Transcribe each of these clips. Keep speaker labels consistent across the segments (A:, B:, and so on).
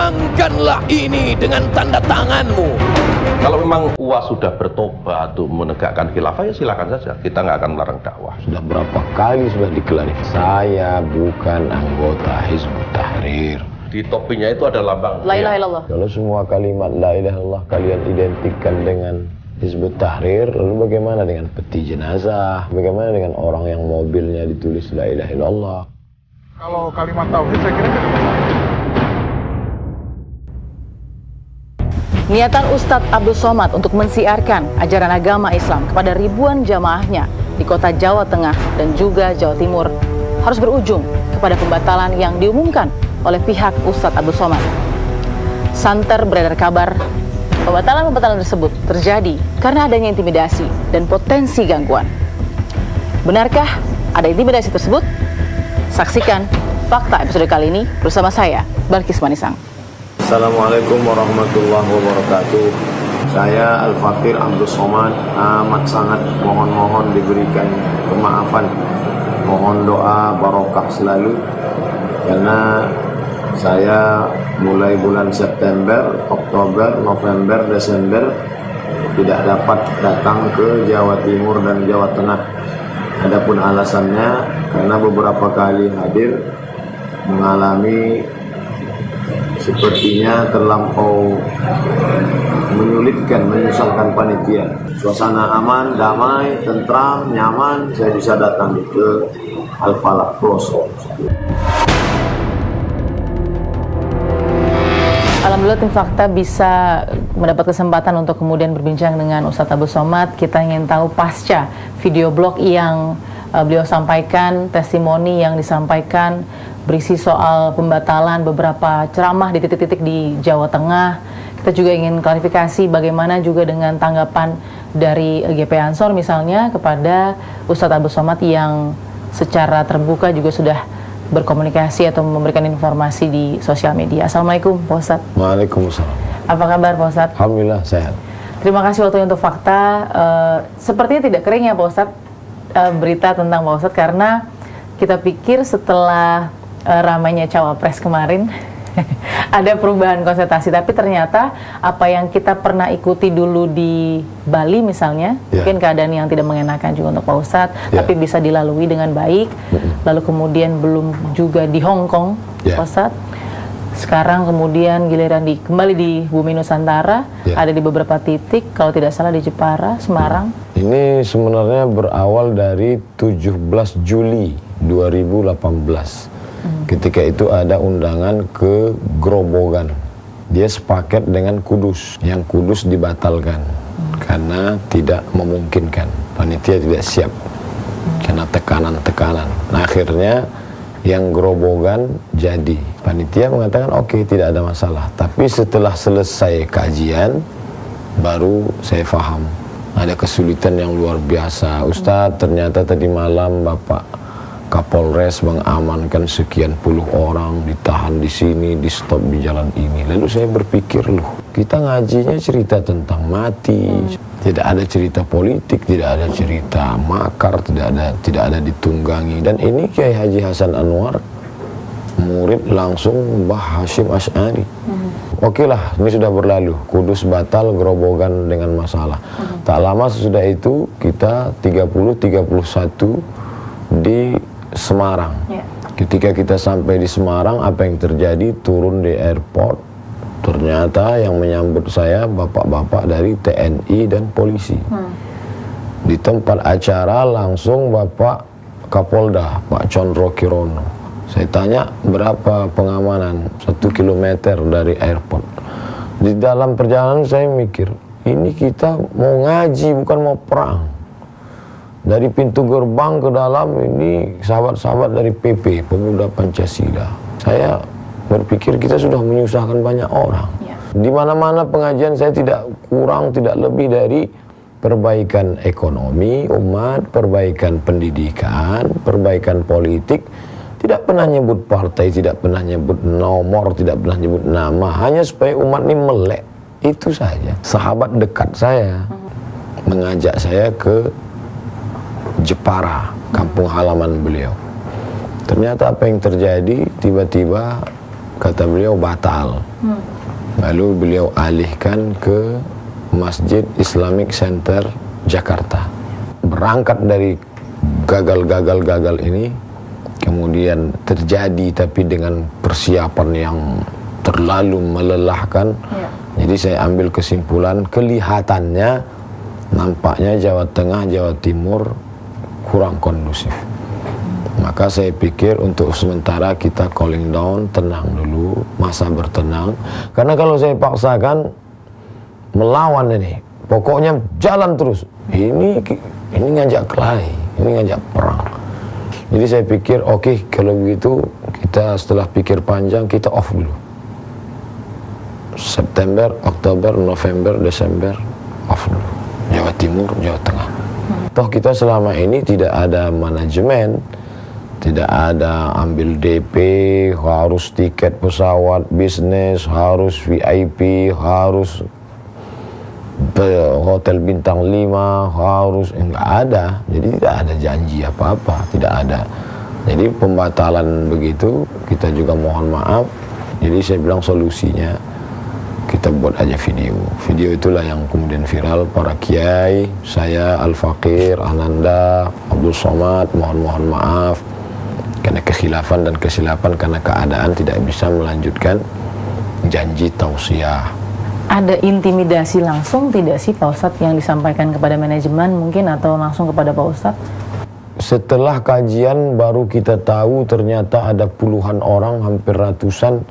A: tuangkanlah ini dengan tanda tanganmu.
B: Kalau memang UAS sudah bertobat untuk menegakkan khilafah, ya silakan saja. Kita nggak akan melarang dakwah.
C: Sudah berapa kali sudah diklarifikasi, saya bukan anggota Hizbut Tahrir.
B: Di topinya itu ada lambang
D: La ilaha illallah.
C: Kalau semua kalimat la ilaha illallah kalian identikkan dengan Hizbut Tahrir, lalu bagaimana dengan peti jenazah? Bagaimana dengan orang yang mobilnya ditulis la ilaha illallah?
E: Kalau kalimat tauhid saya kira
D: Niatan Ustadz Abdul Somad untuk mensiarkan ajaran agama Islam kepada ribuan jamaahnya di kota Jawa Tengah dan juga Jawa Timur harus berujung kepada pembatalan yang diumumkan oleh pihak Ustadz Abdul Somad. Santer beredar kabar pembatalan tersebut terjadi karena adanya intimidasi dan potensi gangguan. Benarkah ada intimidasi tersebut? Saksikan fakta episode kali ini bersama saya, Balkis Manisang.
C: Assalamualaikum warahmatullahi wabarakatuh. Saya Al-Fakir Abdul Somad amat sangat mohon diberikan kemaafan. Mohon doa barokah selalu karena saya mulai bulan September, Oktober, November, Desember tidak dapat datang ke Jawa Timur dan Jawa Tengah. Adapun alasannya karena beberapa kali hadir mengalami sepertinya terlampau menyulitkan, menyusahkan panitia. Suasana aman, damai, tentram, nyaman, saya bisa datang ke Al-Falaq Pelosok.
D: Alhamdulillah tim Fakta bisa mendapat kesempatan untuk kemudian berbincang dengan Ustadz Abdul Somad. Kita ingin tahu pasca video blog yang beliau sampaikan, testimoni yang disampaikan berisi soal pembatalan beberapa ceramah di titik-titik di Jawa Tengah. Kita juga ingin klarifikasi bagaimana juga dengan tanggapan dari GP Ansor misalnya kepada Ustadz Abdul Somad yang secara terbuka juga sudah berkomunikasi atau memberikan informasi di sosial media. Assalamualaikum Pak Ustadz.
C: Waalaikumsalam.
D: Apa kabar Pak Ustadz?
C: Alhamdulillah sehat.
D: Terima kasih waktunya untuk Fakta. Sepertinya tidak kering ya Pak Ustadz berita tentang Pak Ustadz, karena kita pikir setelah ramainya Cawapres kemarin ada perubahan konsentrasi, tapi ternyata apa yang kita pernah ikuti dulu di Bali misalnya, mungkin keadaan yang tidak mengenakan juga untuk Pak Ustadz, tapi bisa dilalui dengan baik. Lalu kemudian belum juga di Hong Kong, Pak Ustadz. Sekarang kemudian giliran kembali di Bumi Nusantara, ada di beberapa titik, kalau tidak salah di Jepara, Semarang.
C: Ini sebenarnya berawal dari 17 Juli 2018. Ketika itu ada undangan ke Grobogan. Dia sepaket dengan Kudus. Yang Kudus dibatalkan karena tidak memungkinkan. Panitia tidak siap karena tekanan-tekanan. Nah, akhirnya yang Grobogan jadi. Panitia mengatakan oke, tidak ada masalah. Tapi setelah selesai kajian baru saya paham ada kesulitan yang luar biasa. Ustadz, ternyata tadi malam Bapak Kapolres mengamankan sekian puluh orang, ditahan di sini, di stop di jalan ini. Lalu saya berpikir, loh, kita ngajinya cerita tentang mati, tidak ada cerita politik, tidak ada cerita makar, tidak ada ditunggangi. Dan ini Kiai Haji Hasan Anwar, murid langsung Mbah Hashim Asy'ari. Oke lah, ini sudah berlalu. Kudus batal, Grobogan dengan masalah. Tak lama sesudah itu kita 30-31 di Semarang. Ketika kita sampai di Semarang, apa yang terjadi? Turun di airport, ternyata yang menyambut saya bapak-bapak dari TNI dan polisi. Di tempat acara langsung Bapak Kapolda, Pak Condro Kirono. Saya tanya berapa pengamanan 1 kilometer dari airport. Di dalam perjalanan saya mikir, ini kita mau ngaji bukan mau perang. Dari pintu gerbang ke dalam ini sahabat-sahabat dari PP, Pemuda Pancasila. Saya berpikir kita sudah menyusahkan banyak orang. Di mana-mana pengajian saya tidak kurang, tidak lebih dari perbaikan ekonomi umat, perbaikan pendidikan, perbaikan politik. Tidak pernah nyebut partai, tidak pernah nyebut nomor, tidak pernah nyebut nama, hanya supaya umat ini melek. Itu saja. Sahabat dekat saya mengajak saya ke Jepara, kampung halaman beliau. Ternyata apa yang terjadi, tiba-tiba kata beliau batal. Lalu beliau alihkan ke Masjid Islamic Center Jakarta. Berangkat dari gagal ini, kemudian terjadi tapi dengan persiapan yang terlalu melelahkan. Jadi saya ambil kesimpulan, kelihatannya nampaknya Jawa Tengah, Jawa Timur kurang kondusif. Maka saya pikir untuk sementara kita cooling down, tenang dulu, masa bertenang. Karena kalau saya paksakan melawan ini, pokoknya jalan terus. Ini ngajak kelahi, ini ngajak perang. Jadi saya pikir oke, kalau begitu kita setelah pikir panjang kita off dulu. September, Oktober, November, Desember off dulu. Jawa Timur, Jawa Tengah. Toh kita selama ini tidak ada manajemen, tidak ada ambil DP, harus tiket pesawat bisnis, harus VIP, harus hotel bintang 5, harus enggak ada. Jadi tidak ada janji apa-apa, tidak ada. Jadi pembatalan begitu, kita juga mohon maaf. Jadi saya bilang solusinya kita buat aja video. Video itulah yang kemudian viral. Para kiai, saya, Al-Faqir, Ananda, Abdul Somad, mohon maaf karena kekhilafan dan kesilapan, karena keadaan tidak bisa melanjutkan janji tausiah.
D: Ada intimidasi langsung tidak sih Pak Ustadz yang disampaikan kepada manajemen mungkin, atau langsung kepada Pak Ustadz?
C: Setelah kajian baru kita tahu ternyata ada puluhan orang, hampir ratusan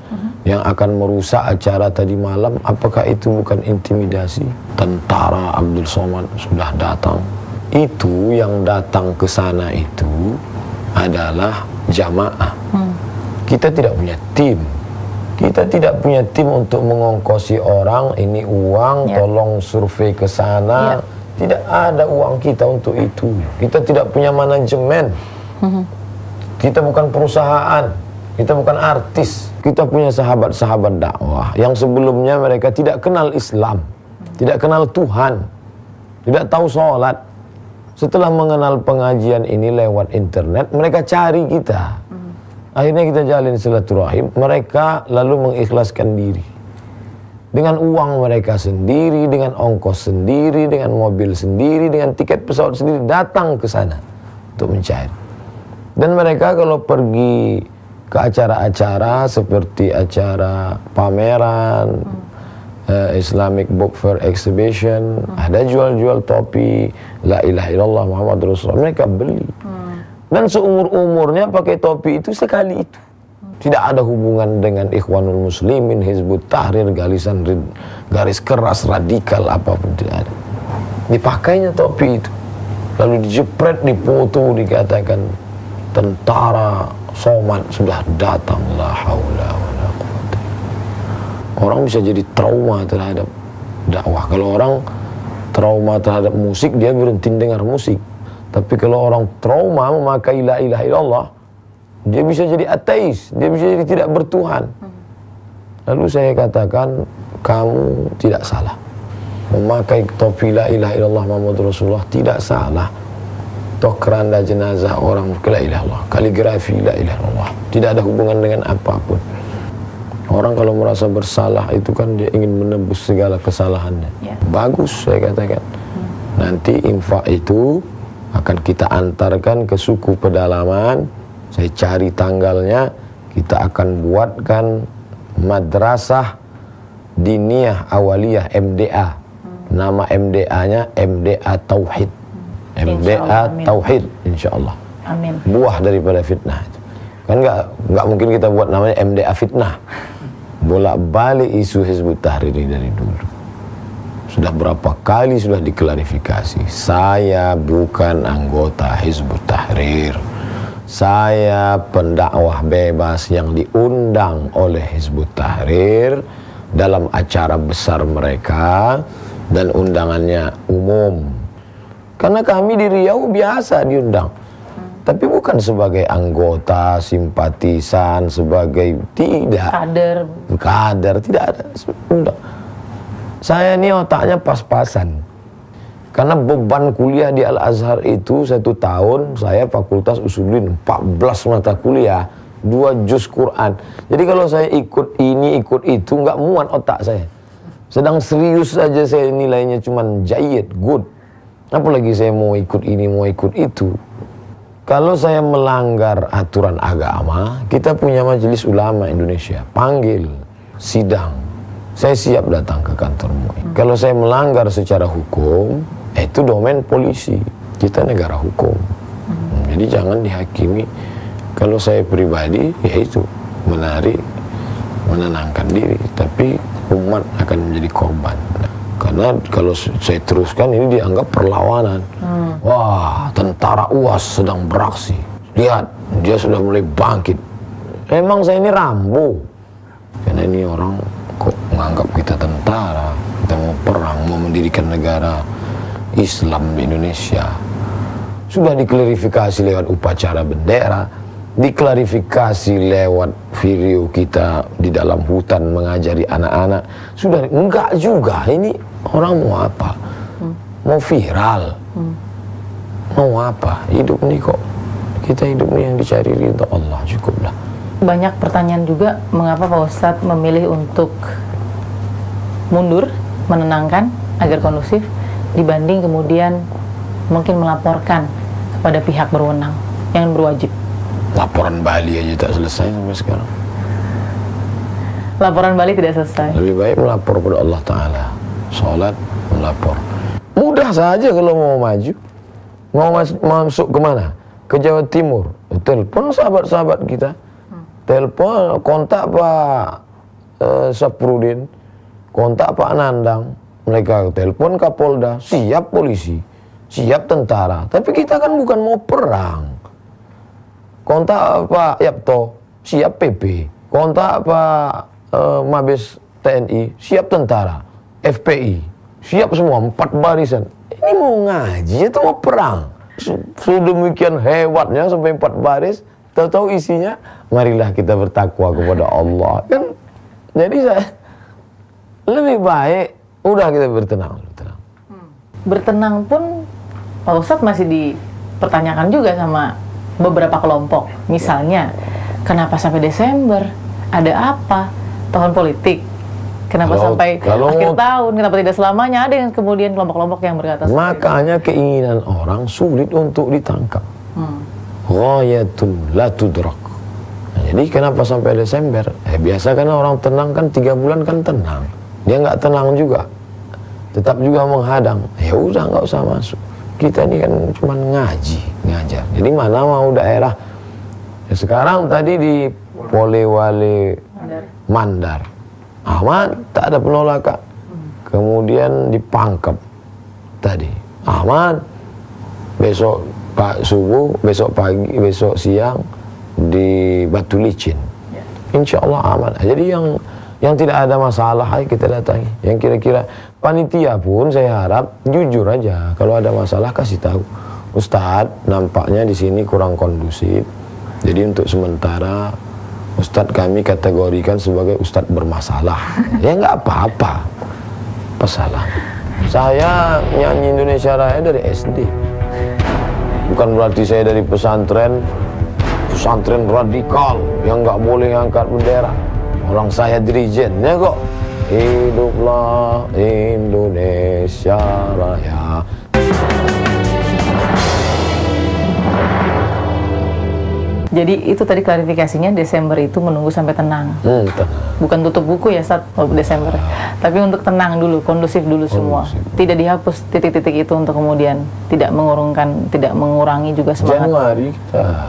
C: yang akan merusak acara tadi malam. Apakah itu bukan intimidasi? Tentara Abdul Somad sudah datang. Itu yang datang ke sana itu adalah jamaah. Kita tidak punya tim. Kita tidak punya tim untuk mengongkosi orang, ini uang, tolong survei ke sana. Tidak ada uang kita untuk itu. Kita tidak punya manajemen. Kita bukan perusahaan. Kita bukan artis. Kita punya sahabat-sahabat dakwah yang sebelumnya mereka tidak kenal Islam, tidak kenal Tuhan, tidak tahu sholat. Setelah mengenal pengajian ini lewat internet, mereka cari kita. Akhirnya kita jalin silaturahim. Mereka lalu mengikhlaskan diri. Dengan uang mereka sendiri, dengan ongkos sendiri, dengan mobil sendiri, dengan tiket pesawat sendiri, datang ke sana untuk mencari. Dan mereka kalau pergi ke acara-acara seperti acara pameran, Islamic Book Fair Exhibition, ada jual-jual topi, La ilaha illallah Muhammad Rasulullah, mereka beli. Dan seumur-umurnya pakai topi itu sekali itu. Tidak ada hubungan dengan Ikhwanul Muslimin, Hizbut Tahrir, garis keras, radikal, apapun tidak ada. Dipakainya topi itu. Lalu dijepret, dipoto, dikatakan tentara Somad sudah datang. La haula wala quwwata. Orang bisa jadi trauma terhadap dakwah. Kalau orang trauma terhadap musik, dia berhenti dengar musik. Tapi kalau orang trauma memakai la ilaha illallah, dia bisa jadi ateis, dia bisa jadi tidak bertuhan. Lalu saya katakan, kamu tidak salah. Memakai topi la ilaha illallah Muhammad Rasulullah tidak salah. Toh keranda jenazah orang la ilaha illallah, kaligrafi la ilaha illallah, tidak ada hubungan dengan apapun. Orang kalau merasa bersalah itu kan dia ingin menebus segala kesalahannya. Bagus, saya katakan. Nanti infak itu akan kita antarkan ke suku pedalaman. Saya cari tanggalnya, kita akan buatkan madrasah diniyah awaliyah MDA. Nama MDA-nya MDA Tauhid. MDA Tauhid, insyaallah.
D: Amin.
C: Buah daripada fitnah itu. Kan nggak mungkin kita buat namanya MDA fitnah. Bolak-balik isu Hizbut Tahrir ini dari dulu. Sudah berapa kali sudah diklarifikasi. Saya bukan anggota Hizbut Tahrir. Saya pendakwah bebas yang diundang oleh Hizbut Tahrir dalam acara besar mereka dan undangannya umum. Karena kami di Riau biasa diundang. Tapi bukan sebagai anggota, simpatisan, sebagai tidak. Kader, tidak ada. Undang. Saya ini otaknya pas-pasan. Karena beban kuliah di Al-Azhar itu 1 tahun, saya Fakultas Usuluddin 14 mata kuliah. 2 juz Quran. Jadi kalau saya ikut ini, ikut itu, nggak muat otak saya. Sedang serius saja saya nilainya cuman jayyid, good. Apalagi saya mau ikut ini, mau ikut itu. Kalau saya melanggar aturan agama, kita punya Majelis Ulama Indonesia, panggil, sidang. Saya siap datang ke kantor MUI. Kalau saya melanggar secara hukum, itu domain polisi. Kita negara hukum. Jadi jangan dihakimi. Kalau saya pribadi, ya itu menenangkan diri. Tapi umat akan menjadi korban. Karena kalau saya teruskan ini dianggap perlawanan. Wah, tentara UAS sedang beraksi. Lihat, dia sudah mulai bangkit. Emang saya ini Rambo. Karena ini orang kok menganggap kita tentara, kita mau perang, mau mendirikan negara Islam di Indonesia. Sudah diklarifikasi lewat upacara bendera, diklarifikasi lewat video kita di dalam hutan mengajari anak-anak. Sudah enggak juga, ini orang mau apa? Mau viral? Mau apa? Hidup ini kok, kita hidup ini yang dicari ridha Allah, cukuplah.
D: Banyak pertanyaan juga, mengapa Pak Ustadz memilih untuk mundur, menenangkan agar kondusif, dibanding kemudian mungkin melaporkan kepada pihak berwenang yang berwajib.
C: Laporan Bali aja tak selesai sampai sekarang.
D: Laporan Bali tidak selesai.
C: Lebih baik melapor kepada Allah Ta'ala. Sholat, melapor. Mudah saja kalau mau maju. Mau masuk kemana? Ke Jawa Timur. Telepon sahabat-sahabat kita. Telepon, kontak Pak Saprudin, kontak Pak Nandang. Mereka telepon Kapolda, siap polisi, siap tentara. Tapi kita kan bukan mau perang. Kontak Pak Yapto, siap PP. Kontak Pak Mabes TNI, siap tentara. FPI, siap semua, 4 barisan. Ini mau ngaji atau mau perang? Sedemikian hebatnya sampai 4 baris. Tahu-tahu isinya, marilah kita bertakwa kepada Allah. Kan, jadi saya lebih baik, udah kita bertenang.
D: Bertenang pun Pak Ustadz masih dipertanyakan juga sama beberapa kelompok. Misalnya, kenapa sampai Desember? Ada apa? Tahun politik? Kenapa sampai akhir tahun? Kenapa tidak selamanya? Ada yang kemudian kelompok-kelompok yang berkata
C: makanya keinginan orang sulit untuk ditangkap. Ghayatun la tudrak. Nah, jadi kenapa sampai Desember? Biasa kan orang tenang kan 3 bulan kan tenang. Dia nggak tenang juga, tetap juga menghadang. Ya udah nggak usah masuk. Kita ini kan cuma ngajar. Jadi mana mau daerah. Ya, sekarang tadi di Polewale Mandar, aman, tak ada penolakan. Kemudian di Pangkep tadi, aman. Besok subuh, besok pagi, besok siang di Batu Licin. Insya Allah aman. Jadi yang tidak ada masalah, ayo kita datangi. Yang kira-kira panitia pun saya harap jujur aja. Kalau ada masalah kasih tahu. Ustadz, nampaknya di sini kurang kondusif. Jadi untuk sementara Ustadz kami kategorikan sebagai Ustadz bermasalah. Ya nggak apa-apa. Pesalah. Saya nyanyi Indonesia Raya dari SD. Bukan berarti saya dari pesantren radikal yang nggak boleh ngangkat bendera. Orang saya dirijennya kok. Hiduplah Indonesia Raya.
D: Jadi itu tadi klarifikasinya, Desember itu menunggu sampai tenang.
C: Tenang.
D: Bukan tutup buku ya saat Desember. Tapi untuk tenang dulu, kondusif dulu semua. Tidak dihapus titik-titik itu untuk kemudian tidak mengurangi juga semangat.
C: Januari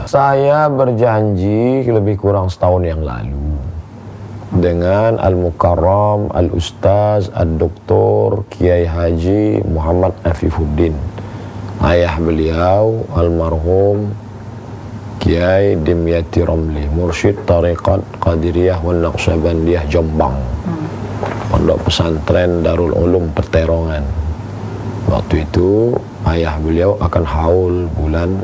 C: saya berjanji lebih kurang setahun yang lalu dengan Al-Mukarram Al-Ustaz Ad-Doktor Kiai Haji Muhammad Afifuddin, ayah beliau almarhum Kiai Dimyati Ramli, Mursyid Tariqat Qadiriyah wal Naqsyabandiyah Jombang, Pondok Pesantren Darul Ulum Peterongan. Waktu itu ayah beliau akan haul bulan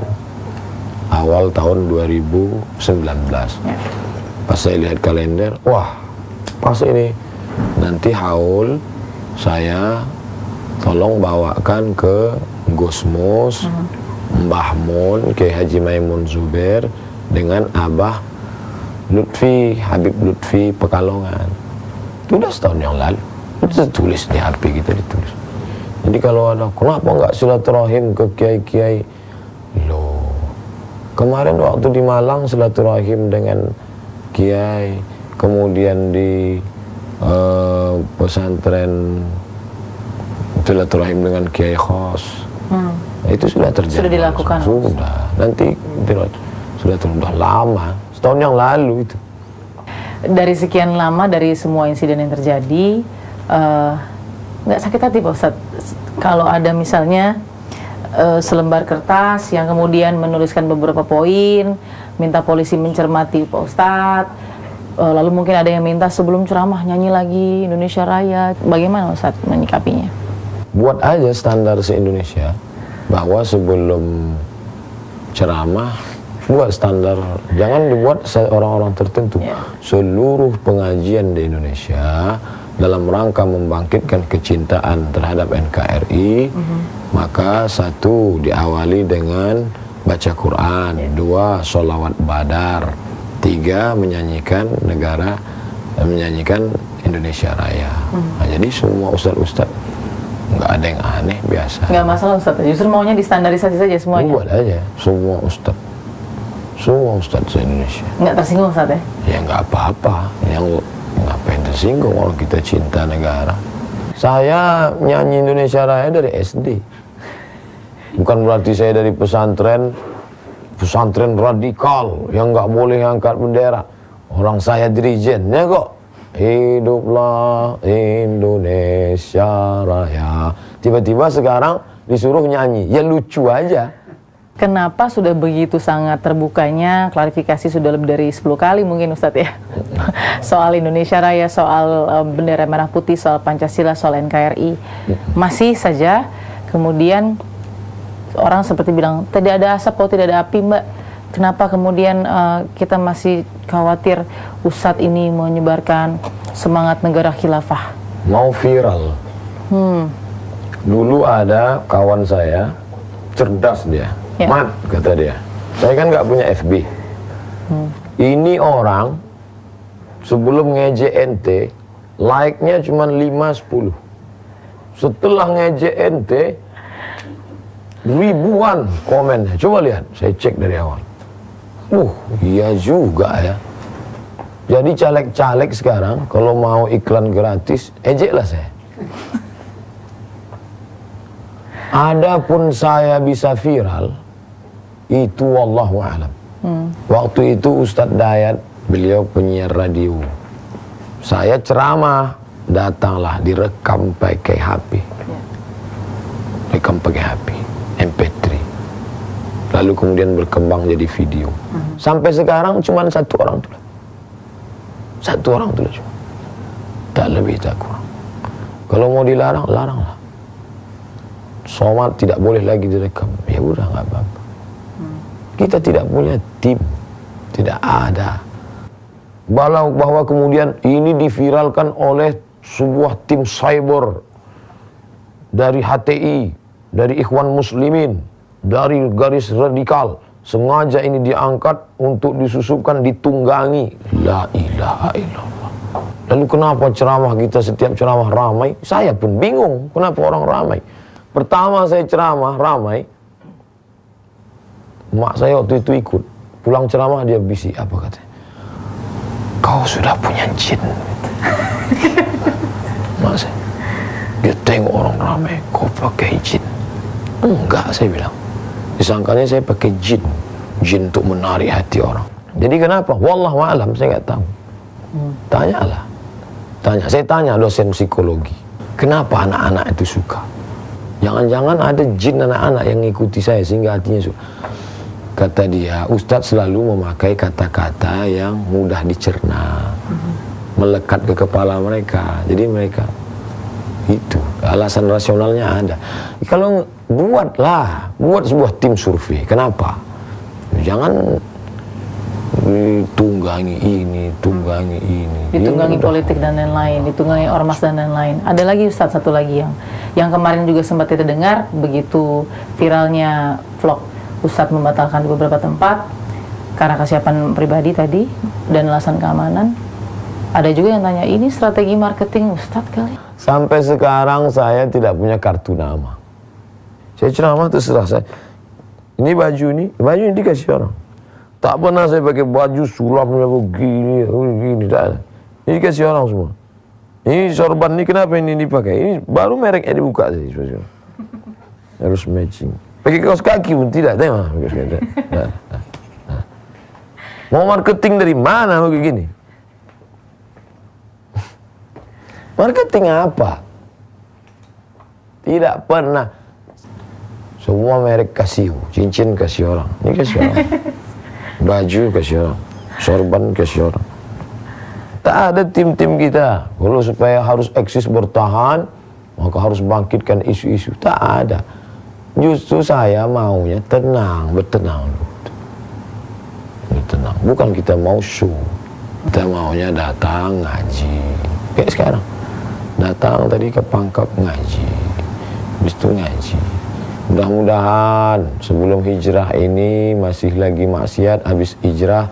C: awal tahun 2019. Pas saya lihat kalender, wah pas ini nanti haul, saya tolong bawakan ke Gusmus Mbah Mun, Kiai Haji Maimun Zubair dengan Abah Lutfi, Habib Lutfi Pekalongan. Itu udah setahun yang lalu. Itu tulis di HP kita, ditulis. Jadi kalau ada, kenapa nggak silaturahim ke kiai-kiai? Loh, kemarin waktu di Malang silaturahim dengan kiai, kemudian di pesantren silaturahim dengan kiai khos. Itu sudah terjadi. Sudah
D: dilakukan.
C: Sudah. Nanti sudah lama. Setahun yang lalu itu.
D: Dari sekian lama, dari semua insiden yang terjadi, nggak sakit hati Pak Ustadz kalau ada misalnya selembar kertas yang kemudian menuliskan beberapa poin, minta polisi mencermati Pak Ustadz, lalu mungkin ada yang minta sebelum ceramah nyanyi lagi Indonesia Raya. Bagaimana Ustadz menyikapinya?
C: Buat aja standar se-Indonesia bahwa sebelum ceramah buat standar, jangan dibuat orang-orang tertentu. Seluruh pengajian di Indonesia dalam rangka membangkitkan kecintaan terhadap NKRI, maka satu diawali dengan baca Quran, dua sholawat badar, tiga menyanyikan Indonesia Raya. Nah, jadi semua ustadz nggak ada yang aneh, biasa. Nggak
D: masalah Ustadz, justru maunya distandarisasi saja semuanya.
C: Buat aja, semua ustadz se-Indonesia.
D: Nggak tersinggung Ustadz ya?
C: Ya nggak apa-apa, yang ngapain tersinggung, orang kita cinta negara. Saya nyanyi Indonesia Raya dari SD. Bukan berarti saya dari pesantren radikal yang nggak boleh angkat bendera. Orang saya dirijennya kok. Hiduplah Indonesia Raya. Tiba-tiba sekarang disuruh nyanyi, ya lucu aja.
D: Kenapa sudah begitu sangat terbukanya, klarifikasi sudah lebih dari 10 kali mungkin Ustadz ya, soal Indonesia Raya, soal bendera merah putih, soal Pancasila, soal NKRI, masih saja kemudian orang seperti bilang tidak ada asap, tidak ada api Mbak. Kenapa kemudian kita masih khawatir Ustadz ini menyebarkan semangat negara khilafah?
C: Mau viral. Dulu ada kawan saya, cerdas dia.
D: Ya.
C: Mat, kata dia, saya kan nggak punya FB. Ini orang sebelum ngejek ente, like-nya cuma 5-10. Setelah ngejek ente, ribuan komennya. Coba lihat, saya cek dari awal. Iya juga ya. Jadi caleg-caleg sekarang kalau mau iklan gratis, ejeklah saya. Adapun saya bisa viral, itu wallahu a'lam. Waktu itu Ustadz Dayat, beliau penyiar radio. Saya ceramah, datanglah direkam pakai HP. Rekam pakai HP, MP3. Lalu kemudian berkembang jadi video. Sampai sekarang cuma satu orang tulis. Satu orang tulis cuma. Tak lebih tak kurang. Kalau mau dilarang, laranglah. Somad tidak boleh lagi direkam. Ya udah, nggak apa-apa. Kita tidak punya tim, tidak ada. Bahwa kemudian ini diviralkan oleh sebuah tim cyber dari HTI, dari Ikhwan Muslimin, dari garis radikal. Sengaja ini diangkat untuk disusupkan, ditunggangi. La ilaha illallah. Lalu kenapa ceramah kita setiap ceramah ramai? Saya pun bingung kenapa orang ramai. Pertama saya ceramah ramai, mak saya waktu itu ikut. Pulang ceramah dia bisik, apa katanya? Kau sudah punya jin. Mak saya, dia tengok orang ramai, kau pakai jin. Enggak, saya bilang. Disangkanya saya pakai jin. Jin untuk menarik hati orang. Jadi kenapa? Wallahu a'lam, saya nggak tahu. Tanyalah. Saya tanya dosen psikologi. Kenapa anak-anak itu suka? Jangan-jangan ada jin anak-anak yang ngikuti saya sehingga hatinya suka. Kata dia, Ustadz selalu memakai kata-kata yang mudah dicerna, melekat ke kepala mereka. Jadi mereka itu alasan rasionalnya ada. Kalau buat sebuah tim survei. Kenapa? Jangan ditunggangi ini, ditunggangi
D: politik dan lain-lain, ditunggangi ormas dan lain-lain. Ada lagi Ustadz, satu lagi yang kemarin juga sempat kita dengar, begitu viralnya vlog Ustadz membatalkan di beberapa tempat, karena kesiapan pribadi tadi dan alasan keamanan. Ada juga yang tanya, ini strategi marketing Ustadz kali?
C: Sampai sekarang saya tidak punya kartu nama. Saya ceramah tuh setelah saya, ini baju ini dikasih orang. Tak pernah saya pakai baju sulapnya begini, tak ada. Ini dikasih orang semua. Ini sorban ini kenapa ini dipakai? Ini baru mereknya dibuka sih. Harus matching. Pakai kaos kaki pun tidak, tengok. Mau marketing dari mana begini? Marketing apa? Tidak pernah. Semua merek kasih, cincin kasih orang, ini kasih orang. Baju kasih orang, sorban kasih orang. Tak ada tim-tim kita. Kalau supaya harus eksis bertahan, maka harus bangkitkan isu-isu. Tak ada. Justru saya maunya tenang, bertenang. Bertenang. Bukan kita mau show. Kita maunya datang ngaji. Kayak sekarang. Datang tadi ke Pangkep ngaji. Habis itu ngaji. Mudah-mudahan sebelum hijrah ini masih lagi maksiat, habis hijrah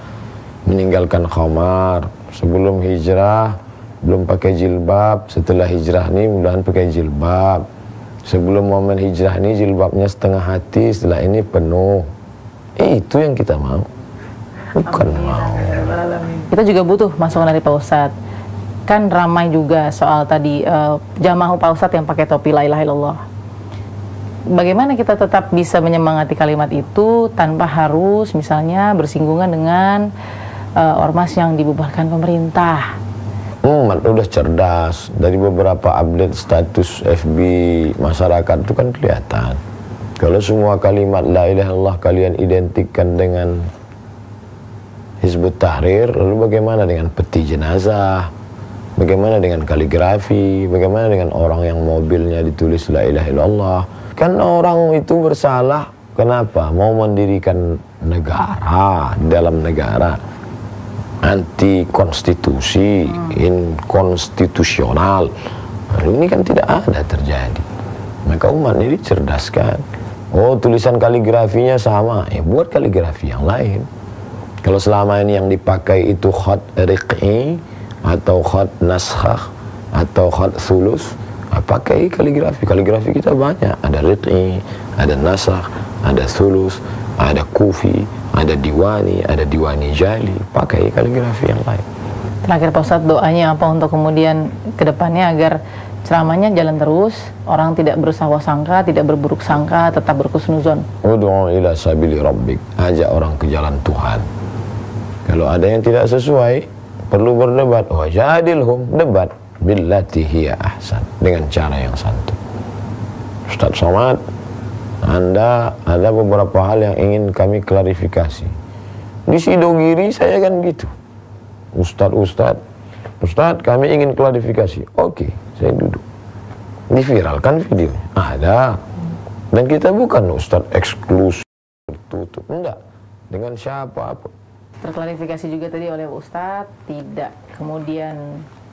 C: meninggalkan khamar. Sebelum hijrah belum pakai jilbab, setelah hijrah ini mudah-mudahan pakai jilbab. Sebelum momen hijrah ini jilbabnya setengah hati, setelah ini penuh. Itu yang kita mau. Bukan mau.
D: Kita juga butuh masukan dari Pak Ustadz. Kan ramai juga soal tadi jamaah Pak Ustadz yang pakai topi la ilaha illallah. Bagaimana kita tetap bisa menyemangati kalimat itu tanpa harus misalnya bersinggungan dengan ormas yang dibubarkan pemerintah?
C: Udah cerdas. Dari beberapa update status FB masyarakat itu kan kelihatan. Kalau semua kalimat la ilaha illallah kalian identikkan dengan Hizbut Tahrir, lalu bagaimana dengan peti jenazah? Bagaimana dengan kaligrafi? Bagaimana dengan orang yang mobilnya ditulis la ilaha illallah? Kan orang itu bersalah, kenapa? Mau mendirikan negara, dalam negara. Anti konstitusi, inkonstitusional. Ini kan tidak ada terjadi. Maka umat ini dicerdaskan. Oh, tulisan kaligrafinya sama, buat kaligrafi yang lain. Kalau selama ini yang dipakai itu khat riq'i, atau khat naskhah, atau khat thulus, pakai kaligrafi. Kaligrafi kita banyak, ada rit'i, ada nasakh, ada thulus, ada kufi, ada diwani, ada diwani jali. Pakai kaligrafi yang lain.
D: Terakhir Pak Ustadz, doanya apa untuk kemudian kedepannya agar ceramahnya jalan terus, orang tidak bersangka sangka, tidak berburuk sangka, tetap berhusnuzon?
C: Ud'u ila sabili rabbik, ajak orang ke jalan Tuhan. Kalau ada yang tidak sesuai, perlu berdebat, wajadilhum, debat billati hiya ahsan, dengan cara yang santun. Ustaz Somad, Anda ada beberapa hal yang ingin kami klarifikasi. Di Sidogiri saya kan gitu. Ustaz kami ingin klarifikasi. Oke, saya duduk. Diviralkan videonya. Ada. Dan kita bukan Ustaz eksklusif, tutup. Enggak. Dengan siapa apa.
D: Terklarifikasi juga tadi oleh Ustadz, tidak kemudian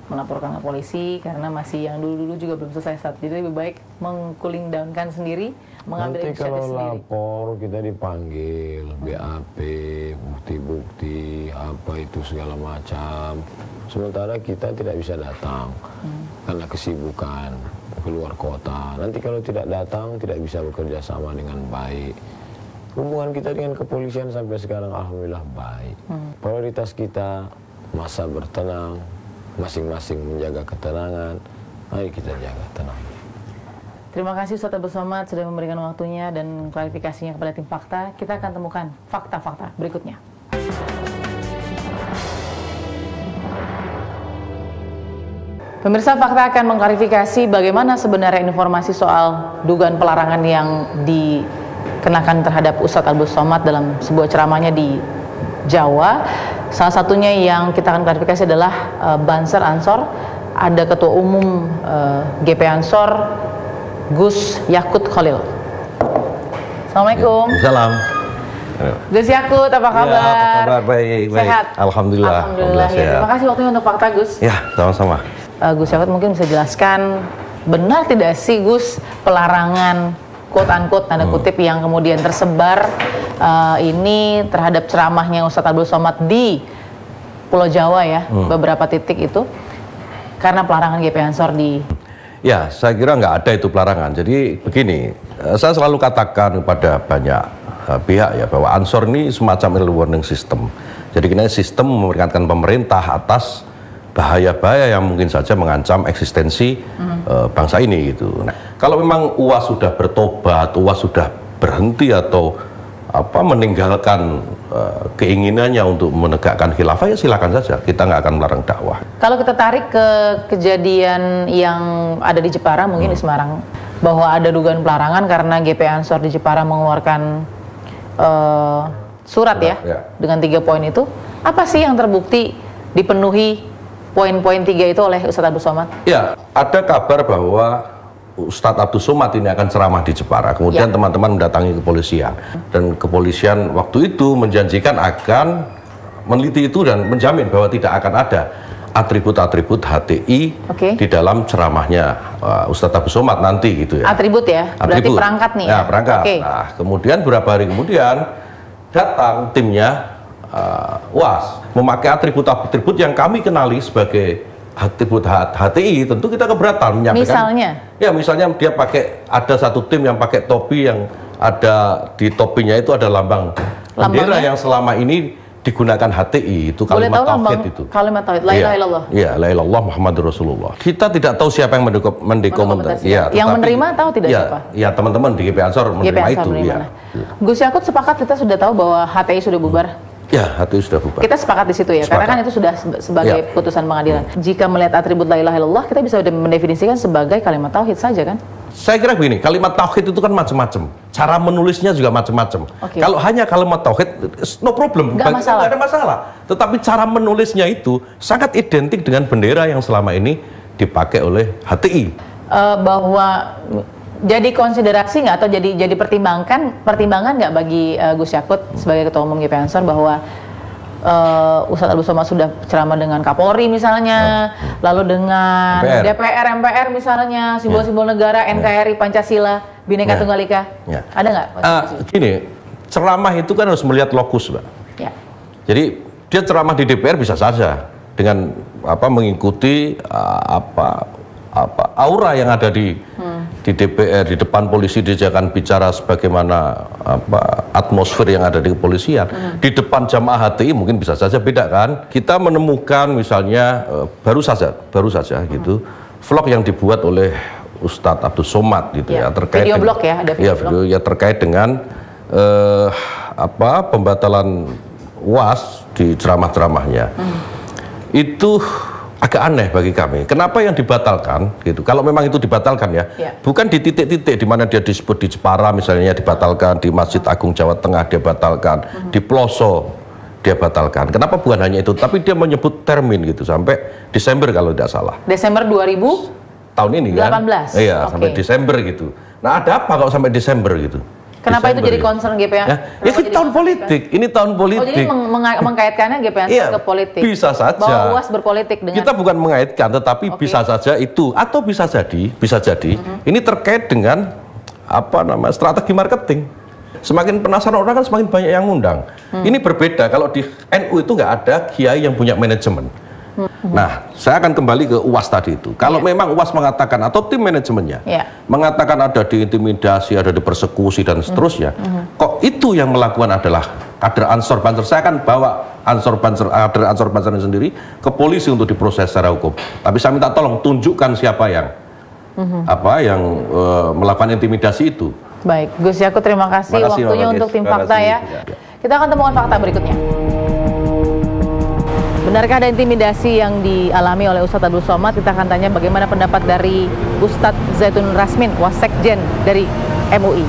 D: melaporkan ke polisi karena masih yang dulu-dulu juga belum selesai, Ustadz. Jadi lebih baik mengcooling down-kan sendiri, mengambil
C: inisiatif sendiri. Nanti kalau lapor kita dipanggil, BAP, bukti-bukti, apa itu segala macam. Sementara kita tidak bisa datang karena kesibukan keluar kota. Nanti kalau tidak datang, tidak bisa bekerja sama dengan baik. Hubungan kita dengan kepolisian sampai sekarang alhamdulillah baik. Prioritas kita masa bertenang, masing-masing menjaga ketenangan. Mari kita jaga tenang.
D: Terima kasih Ustadz Abdul Somad sudah memberikan waktunya dan klarifikasinya kepada tim Fakta. Kita akan temukan fakta-fakta berikutnya. Pemirsa, Fakta akan mengklarifikasi bagaimana sebenarnya informasi soal dugaan pelarangan yang dikenakan terhadap Ustadz Abdul Somad dalam sebuah ceramahnya di Jawa. Salah satunya yang kita akan klarifikasi adalah Banser Ansor. Ada Ketua Umum GP Ansor, Gus Yakut Khalil. Assalamualaikum.
B: Salam.
D: Gus Yakut, apa kabar?
B: Ya, apa kabar? Baik, baik.
D: Sehat?
B: Alhamdulillah.
D: Alhamdulillah. Ya, terima kasih waktunya untuk Fakta, Gus.
B: Ya, sama-sama.
D: Gus Yakut mungkin bisa jelaskan benar tidak sih Gus pelarangan quote-unquote tanda kutip yang kemudian tersebar ini terhadap ceramahnya Ustadz Abdul Somad di Pulau Jawa ya, beberapa titik itu karena pelarangan GP Ansor di...
B: Ya, saya kira nggak ada itu pelarangan. Jadi begini, saya selalu katakan kepada banyak pihak ya bahwa Ansor ini semacam early warning system. Jadi ini sistem memperingatkan pemerintah atas bahaya-bahaya yang mungkin saja mengancam eksistensi bangsa ini gitu. Nah, kalau memang UAS sudah bertobat, UAS sudah berhenti atau meninggalkan keinginannya untuk menegakkan khilafah, ya silakan saja, kita nggak akan melarang dakwah.
D: Kalau kita tarik ke kejadian yang ada di Jepara, mungkin di Semarang, bahwa ada dugaan pelarangan karena GP Ansor di Jepara mengeluarkan surat ya, dengan 3 poin itu, apa sih yang terbukti dipenuhi poin-poin 3 itu oleh Ustadz Abdul Somad? Ya,
B: ada kabar bahwa Ustadz Abdul Somad ini akan ceramah di Jepara. Kemudian teman-teman mendatangi kepolisian. Dan kepolisian waktu itu menjanjikan akan meneliti itu dan menjamin bahwa tidak akan ada atribut-atribut HTI di dalam ceramahnya Ustadz Abdul Somad nanti gitu ya.
D: Atribut ya? Berarti perangkat nih ya?
B: Perangkat. Nah, kemudian beberapa hari kemudian datang timnya UAS memakai atribut-atribut yang kami kenali sebagai atribut HTI, tentu kita keberatan menyampaikan. Misalnya dia pakai, ada satu tim yang pakai topi yang ada di topinya itu ada lambang bendera yang selama ini digunakan HTI, itu kalimat tauhid itu.
D: Kalimat tauhid, la ilaha illallah.
B: Iya, la ilaha illallah Muhammadur Rasulullah. Kita tidak tahu siapa yang mendokumentasi.
D: Ya, yang menerima tahu tidak siapa?
B: Ya, teman-teman di GP Ansor menerima itu. Ya.
D: Gus Yakut sepakat kita sudah tahu bahwa HTI sudah bubar.
B: Ya, HTI sudah bubar.
D: Kita sepakat di situ ya, karena kan itu sudah sebagai putusan pengadilan. Jika melihat atribut la ilaha illallah, kita bisa mendefinisikan sebagai kalimat tauhid saja kan?
B: Saya kira begini, kalimat tauhid itu kan macam-macam. Cara menulisnya juga macam-macam. Kalau hanya kalimat tauhid, no problem, nggak ada masalah. Tetapi cara menulisnya itu sangat identik dengan bendera yang selama ini dipakai oleh HTI. Bahwa jadi konsiderasi nggak atau jadi pertimbangan nggak bagi Gus Yakut sebagai Ketua Umum GP Ansor bahwa Ustadz Abdul Somad sudah ceramah dengan Kapolri misalnya, lalu dengan DPR, MPR misalnya, simbol-simbol negara, NKRI, Pancasila, Bhinneka Tunggal Ika, ada nggak? Gini, ceramah itu kan harus melihat lokus, Mbak. Jadi dia ceramah di DPR bisa saja dengan mengikuti aura yang ada di DPR, di depan polisi dia akan bicara sebagaimana atmosfer yang ada di kepolisian. Di depan jamaah HTI mungkin bisa saja beda kan. Kita menemukan misalnya baru saja gitu vlog yang dibuat oleh Ustadz Abdul Somad gitu ya terkait
D: video blog ya, ada video
B: ya terkait dengan pembatalan UAS di ceramah-ceramahnya. Itu agak aneh bagi kami. Kenapa yang dibatalkan gitu? Kalau memang itu dibatalkan ya, bukan di titik-titik di mana dia disebut di Jepara misalnya dibatalkan, di Masjid Agung Jawa Tengah dia batalkan, di Ploso dia batalkan. Kenapa bukan hanya itu? Tapi dia menyebut termin gitu sampai Desember kalau tidak salah.
D: Desember 2000
B: tahun ini kan?
D: 18.
B: Iya, sampai Desember gitu. Nah, ada apa kalau sampai Desember gitu?
D: Kenapa Desember, itu jadi concern GPA?
B: Ya ini tahun politik. Ini tahun politik.
D: Oh, jadi mengkaitkannya GPA ke politik.
B: Bisa saja.
D: Bahwa UAS berpolitik dengan.
B: Kita bukan mengaitkan, tetapi bisa saja itu, atau bisa jadi ini terkait dengan strategi marketing. Semakin penasaran orang kan semakin banyak yang ngundang. Ini berbeda kalau di NU itu nggak ada kiai yang punya manajemen. Nah, saya akan kembali ke UAS tadi itu. Kalau memang UAS mengatakan atau tim manajemennya mengatakan ada diintimidasi, ada dipersekusi dan seterusnya, kok itu yang melakukan adalah kader Ansor Banser. Saya akan bawa kader Ansor Banser sendiri ke polisi untuk diproses secara hukum. Tapi saya minta tolong tunjukkan siapa yang melakukan intimidasi itu.
D: Baik, Gus Yakut terima kasih waktunya untuk tim fakta ya. Kita akan temukan fakta berikutnya. Benarkah ada intimidasi yang dialami oleh Ustadz Abdul Somad? Kita akan tanya bagaimana pendapat dari Ustadz Zaitun Rasmin, Wasekjen dari MUI.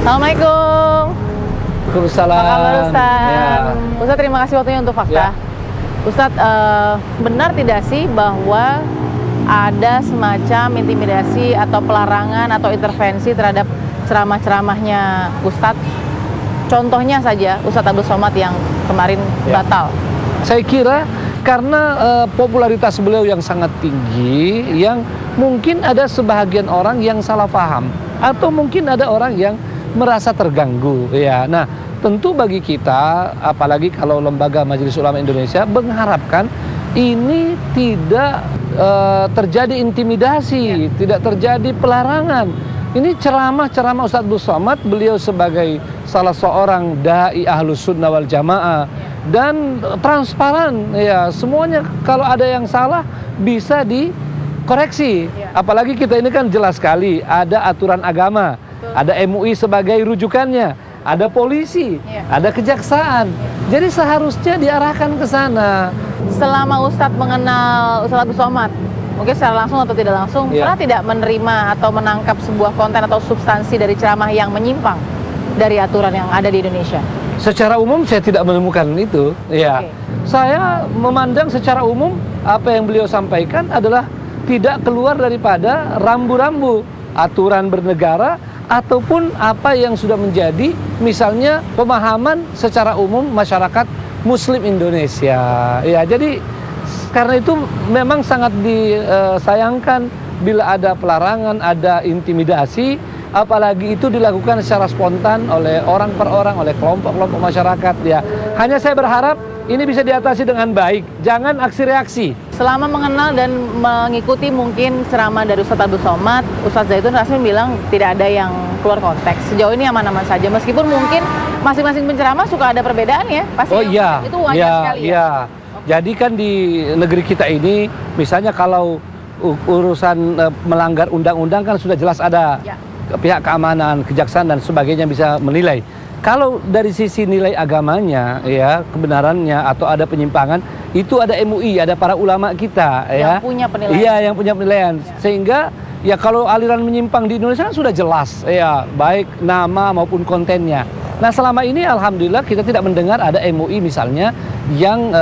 D: Assalamualaikum.
F: Waalaikumsalam.
D: Apa kabar Ustadz? Ustadz terima kasih waktunya untuk fakta. Ustadz, benar tidak sih bahwa ada semacam intimidasi atau pelarangan atau intervensi terhadap ceramah-ceramahnya Ustadz? Contohnya saja Ustadz Abdul Somad yang kemarin batal.
F: Saya kira karena popularitas beliau yang sangat tinggi, yang mungkin ada sebahagian orang yang salah paham atau mungkin ada orang yang merasa terganggu ya. Nah, tentu bagi kita, apalagi kalau Lembaga Majelis Ulama Indonesia mengharapkan ini tidak terjadi intimidasi, tidak terjadi pelarangan. Ini ceramah-ceramah Ustadz Abdul Somad, beliau sebagai salah seorang dai Ahlus Sunnah wal Jamaah dan transparan ya, semuanya kalau ada yang salah bisa dikoreksi. Apalagi kita ini kan jelas sekali ada aturan agama, ada MUI sebagai rujukannya, ada polisi, ada kejaksaan. Jadi seharusnya diarahkan ke sana.
D: Selama Ustadz mengenal Ustadz Abdul Somad, mungkin secara langsung atau tidak langsung, pernah tidak menerima atau menangkap sebuah konten atau substansi dari ceramah yang menyimpang dari aturan yang ada di Indonesia?
F: Secara umum saya tidak menemukan itu. Ya, saya memandang secara umum apa yang beliau sampaikan adalah tidak keluar daripada rambu-rambu aturan bernegara ataupun apa yang sudah menjadi misalnya pemahaman secara umum masyarakat Muslim Indonesia. Ya, jadi karena itu memang sangat disayangkan bila ada pelarangan, ada intimidasi, apalagi itu dilakukan secara spontan oleh orang per orang, oleh kelompok-kelompok masyarakat ya. Hanya saya berharap ini bisa diatasi dengan baik, jangan aksi reaksi.
D: Selama mengenal dan mengikuti mungkin ceramah dari Ustadz Abdul Somad, Ustadz Zaitun Rasmin bilang tidak ada yang keluar konteks. Sejauh ini aman-aman saja, meskipun mungkin masing-masing penceramah suka ada perbedaan ya, pasti.
F: Oh iya,
D: itu wajar sekali ya.
F: Jadi kan di negeri kita ini, misalnya kalau urusan melanggar undang-undang kan sudah jelas ada pihak keamanan, kejaksaan dan sebagainya bisa menilai. Kalau dari sisi nilai agamanya, ya kebenarannya atau ada penyimpangan, itu ada MUI, ada para ulama kita,
D: yang punya penilaian.
F: Iya, yang punya penilaian. Sehingga ya kalau aliran menyimpang di Indonesia kan sudah jelas, ya baik nama maupun kontennya. Nah selama ini alhamdulillah kita tidak mendengar ada MUI misalnya yang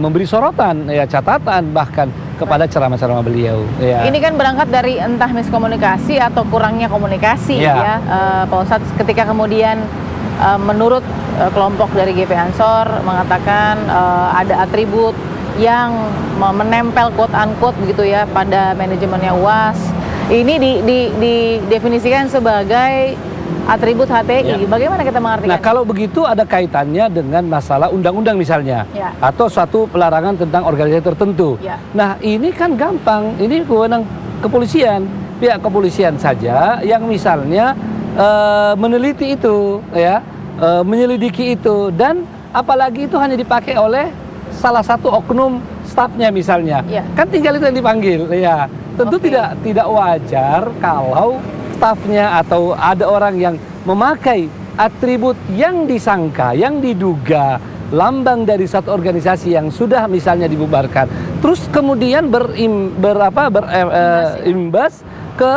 F: memberi sorotan, ya catatan bahkan kepada ceramah-ceramah beliau. Ya.
D: Ini kan berangkat dari entah miskomunikasi atau kurangnya komunikasi ya, Pak Ustadz, ketika kemudian menurut kelompok dari GP Ansor mengatakan ada atribut yang menempel quote-unquote begitu ya pada manajemennya UAS. Ini didefinisikan sebagai atribut HTI. Bagaimana kita mengartikan?
F: Nah, kalau begitu ada kaitannya dengan masalah undang-undang misalnya, atau suatu pelarangan tentang organisasi tertentu. Nah, ini kan gampang. Ini kewenangan kepolisian, pihak kepolisian saja yang misalnya meneliti itu, ya, menyelidiki itu, dan apalagi itu hanya dipakai oleh salah satu oknum stafnya misalnya, kan tinggal itu yang dipanggil, ya. Tentu tidak wajar kalau stafnya atau ada orang yang memakai atribut yang disangka, yang diduga lambang dari satu organisasi yang sudah misalnya dibubarkan, terus kemudian berimbas ke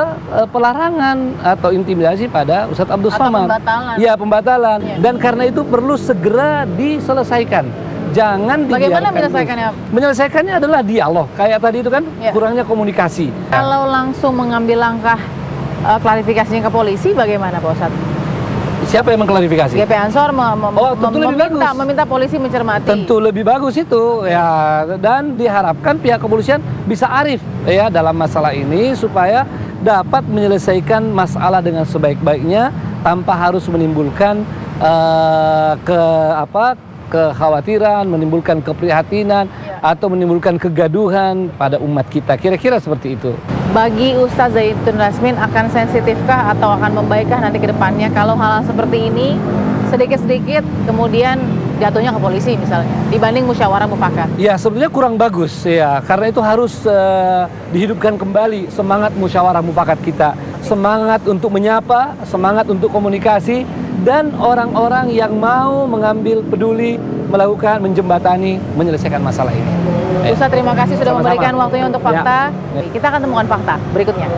F: pelarangan atau intimidasi pada Ustadz Abdul Somad. Ya, pembatalan. Dan karena itu perlu segera diselesaikan. Jangan dibiarkan.
D: Bagaimana menyelesaikannya?
F: Menyelesaikannya adalah dialog. Kayak tadi itu kan kurangnya komunikasi.
D: Kalau langsung mengambil langkah klarifikasinya ke polisi, bagaimana Pak Ustadz?
F: Siapa yang mengklarifikasi?
D: GP Ansor meminta polisi mencermati.
F: Tentu lebih bagus itu ya, dan diharapkan pihak kepolisian bisa arif ya dalam masalah ini supaya dapat menyelesaikan masalah dengan sebaik-baiknya tanpa harus menimbulkan kekhawatiran, menimbulkan keprihatinan atau menimbulkan kegaduhan pada umat kita. Kira-kira seperti itu.
D: Bagi Ustadz Zaitun Rasmin, akan sensitifkah atau akan membaikkah nanti ke depannya kalau hal seperti ini sedikit-sedikit kemudian jatuhnya ke polisi misalnya dibanding musyawarah mufakat?
F: Ya, sebenarnya kurang bagus ya, karena itu harus dihidupkan kembali semangat musyawarah mufakat kita, semangat untuk menyapa, semangat untuk komunikasi, dan orang-orang yang mau mengambil peduli, melakukan, menjembatani, menyelesaikan masalah ini.
D: Ustadz, terima kasih sudah memberikan waktunya untuk fakta. Kita akan temukan fakta berikutnya.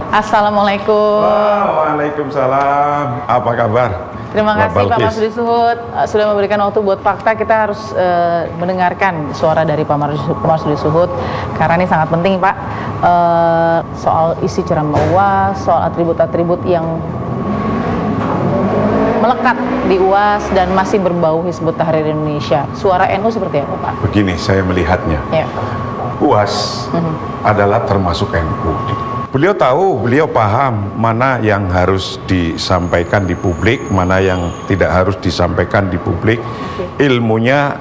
D: Assalamualaikum.
E: Waalaikumsalam. Apa kabar?
D: Terima kasih Pak Marsudi Suhud sudah memberikan waktu buat fakta. Kita harus mendengarkan suara dari Pak Marsudi Suhud karena ini sangat penting Pak, soal isi ceramah UAS, soal atribut-atribut yang melekat di UAS dan masih berbau Hizbut Tahrir Indonesia. Suara NU seperti apa, Pak?
E: Begini saya melihatnya.
D: Ya.
E: UAS adalah termasuk NU. Beliau tahu, beliau paham mana yang harus disampaikan di publik, mana yang tidak harus disampaikan di publik. Ilmunya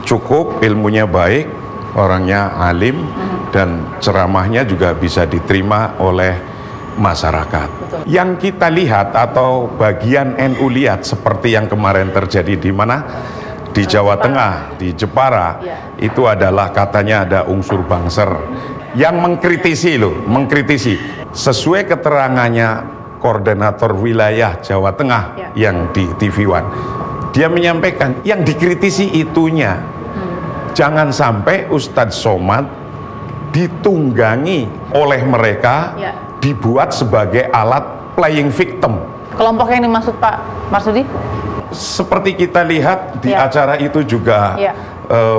E: cukup, ilmunya baik, orangnya alim, dan ceramahnya juga bisa diterima oleh masyarakat.
D: Betul.
E: Yang kita lihat atau bagian NU lihat seperti yang kemarin terjadi di mana? Di Jawa Tengah, di Jepara, itu adalah katanya ada unsur bangser yang mengkritisi mengkritisi sesuai keterangannya koordinator wilayah Jawa Tengah yang di TV One. Dia menyampaikan yang dikritisi itunya. Jangan sampai Ustadz Somad ditunggangi oleh mereka, dibuat sebagai alat playing victim.
D: Kelompok yang dimaksud Pak Marsudi?
E: Seperti kita lihat di acara itu juga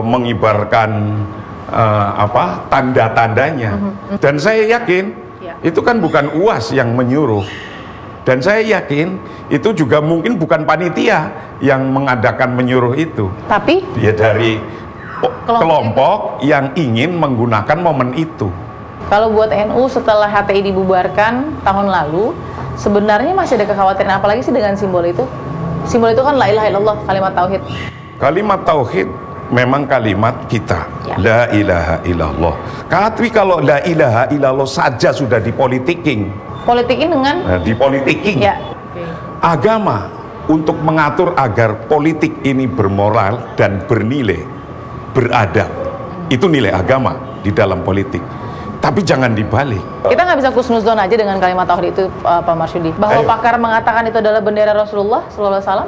E: mengibarkan tanda-tandanya. Dan saya yakin itu kan bukan UAS yang menyuruh. Dan saya yakin itu juga mungkin bukan panitia yang mengadakan menyuruh itu.
D: Tapi
E: dia dari kelompok yang ingin menggunakan momen itu.
D: Kalau buat NU setelah HTI dibubarkan tahun lalu, sebenarnya masih ada kekhawatiran apalagi sih dengan simbol itu? Simbol itu kan la ilaha illallah, kalimat tauhid. Kalimat
E: tauhid memang kalimat kita, la ilaha illallah. Tapi kalau la ilaha illallah saja sudah dipolitiking.
D: Politikin dengan?
E: Dipolitiking. Agama untuk mengatur agar politik ini bermoral dan bernilai, beradab. Itu nilai agama di dalam politik. Tapi jangan dibalik.
D: Kita nggak bisa kusnuzon aja dengan kalimat tauhid itu, Pak Marsudi. Bahwa pakar mengatakan itu adalah bendera Rasulullah SAW.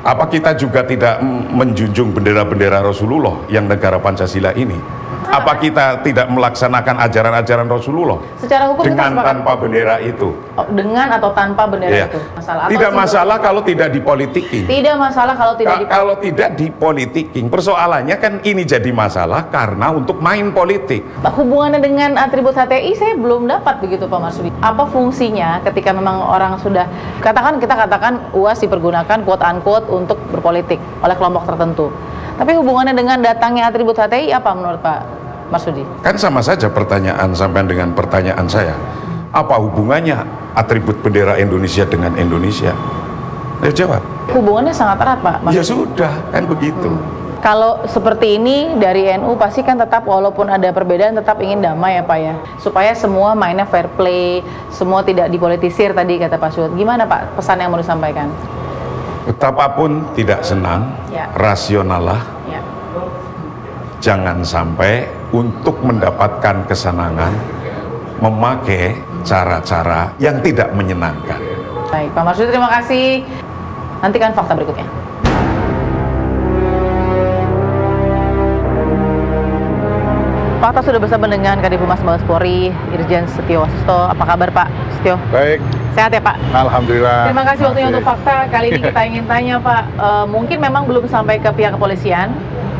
E: Apa kita juga tidak menjunjung bendera-bendera Rasulullah yang negara Pancasila ini? Apa kita tidak melaksanakan ajaran-ajaran Rasulullah?
D: Secara hukum
E: dengan tanpa bendera itu?
D: Dengan atau tanpa bendera itu? Masalah.
E: Tidak masalah kalau tidak dipolitikin.
D: Tidak masalah kalau tidak dipolitikin.
E: Kalau tidak dipolitikin. Persoalannya kan ini jadi masalah karena untuk main politik.
D: Hubungannya dengan atribut HTI saya belum dapat begitu Pak Marsudi. Apa fungsinya ketika memang orang sudah kita katakan UAS dipergunakan quote unquote untuk berpolitik oleh kelompok tertentu. Tapi hubungannya dengan datangnya atribut HTI apa menurut Pak Marsudi?
E: Kan sama saja pertanyaan sampai dengan pertanyaan saya. Apa hubungannya atribut bendera Indonesia dengan Indonesia? Ayo jawab.
D: Hubungannya sangat erat Pak Marsudi.
E: Ya sudah, kan begitu.
D: Kalau seperti ini dari NU pasti kan tetap walaupun ada perbedaan tetap ingin damai ya Pak ya. Supaya semua mainnya fair play, semua tidak dipolitisir tadi kata Pak Suud. Gimana Pak pesan yang mau disampaikan?
E: Betapapun tidak senang, rasionallah. Jangan sampai untuk mendapatkan kesenangan memakai cara-cara yang tidak menyenangkan.
D: Baik, Pak Marsudi terima kasih. Nantikan fakta berikutnya. Fakta sudah bersama dengan Kadif Humas Mabes Polri, Irjen Setio Wasisto. Apa kabar Pak Setio?
G: Baik.
D: Sehat ya Pak?
G: Alhamdulillah.
D: Terima kasih waktunya untuk fakta. Kali ini kita ingin tanya Pak, mungkin memang belum sampai ke pihak kepolisian,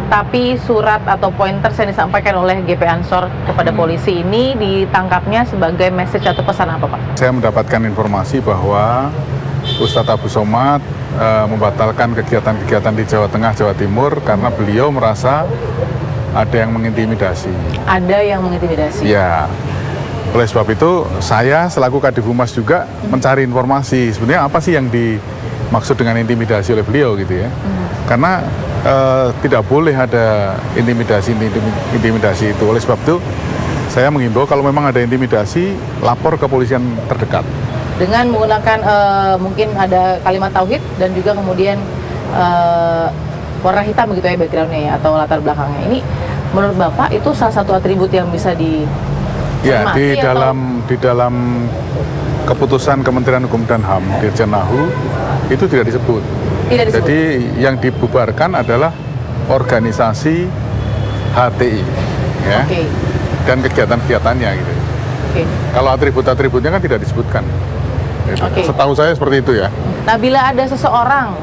D: tapi surat atau pointers yang disampaikan oleh GP Ansor kepada polisi ini ditangkapnya sebagai message atau pesan apa Pak?
G: Saya mendapatkan informasi bahwa Ustadz Abu Somad membatalkan kegiatan-kegiatan di Jawa Tengah, Jawa Timur karena beliau merasa ada yang mengintimidasi.
D: Ada yang mengintimidasi?
G: Ya. Oleh sebab itu, saya selaku Kadif Humas juga mencari informasi. Sebenarnya apa sih yang dimaksud dengan intimidasi oleh beliau gitu ya? Karena tidak boleh ada intimidasi itu. Oleh sebab itu, saya menghimbau kalau memang ada intimidasi, lapor ke kepolisian terdekat.
D: Dengan menggunakan mungkin ada kalimat tauhid dan juga kemudian warna hitam begitu ya backgroundnya ya atau latar belakangnya. Ini menurut Bapak itu salah satu atribut yang bisa di
G: di dalam keputusan Kementerian Hukum dan HAM Dirjen Nahu itu tidak disebut.
D: Tidak disebut.
G: Jadi yang dibubarkan adalah organisasi HTI ya. Dan kegiatan-kegiatannya gitu. Kalau atribut-atributnya kan tidak disebutkan. Setahu saya seperti itu ya.
D: Nah, bila ada seseorang,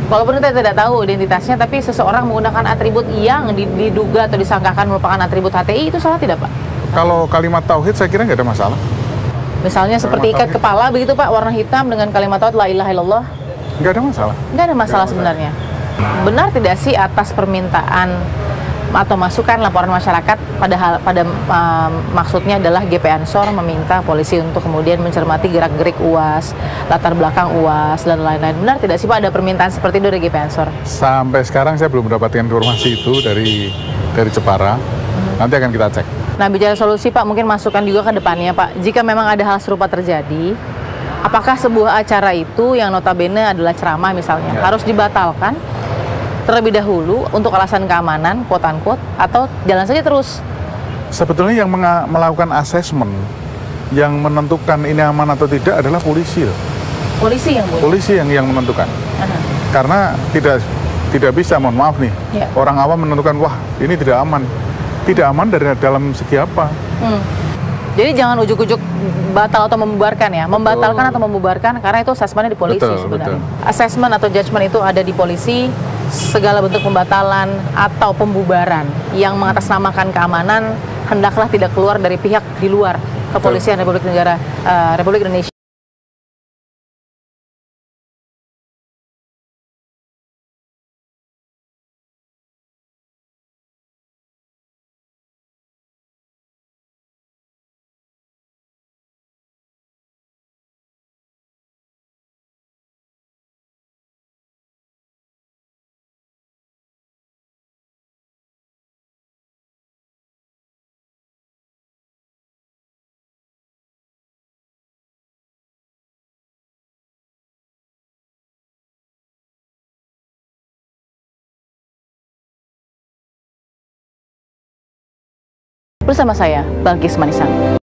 D: walaupun kita tidak tahu identitasnya, tapi seseorang menggunakan atribut yang diduga atau disangkakan merupakan atribut HTI, itu salah tidak Pak?
G: Kalau kalimat tauhid saya kira nggak ada masalah.
D: Misalnya seperti ikat kepala begitu Pak, warna hitam dengan kalimat tauhid la ilaha illallah.
G: Nggak ada masalah.
D: Nggak ada masalah sebenarnya. Benar tidak sih atas permintaan atau masukan laporan masyarakat pada maksudnya adalah GP Ansor meminta polisi untuk kemudian mencermati gerak-gerik UAS, latar belakang UAS dan lain-lain. Benar tidak sih Pak ada permintaan seperti itu dari GP Ansor?
G: Sampai sekarang saya belum mendapatkan informasi itu dari Jepara. Nanti akan kita cek.
D: Nah, bicara solusi Pak, mungkin masukan juga ke depannya Pak. Jika memang ada hal serupa terjadi, apakah sebuah acara itu yang notabene adalah ceramah misalnya harus dibatalkan terlebih dahulu untuk alasan keamanan, quote unquote, atau jalan saja terus?
G: Sebetulnya yang melakukan asesmen, yang menentukan ini aman atau tidak adalah polisi.
D: Polisi yang
G: Polisi yang menentukan. Karena tidak bisa, mohon maaf nih, orang awam menentukan, wah ini tidak aman. Tidak aman dari dalam segi apa?
D: Jadi jangan ujuk-ujuk batal atau membubarkan ya, membatalkan atau membubarkan, karena itu asesmennya di polisi sebenarnya. Asesmen atau judgement itu ada di polisi. Segala bentuk pembatalan atau pembubaran yang mengatasnamakan keamanan hendaklah tidak keluar dari pihak di luar kepolisian Republik Indonesia. Bersama saya, Balkis Manisan.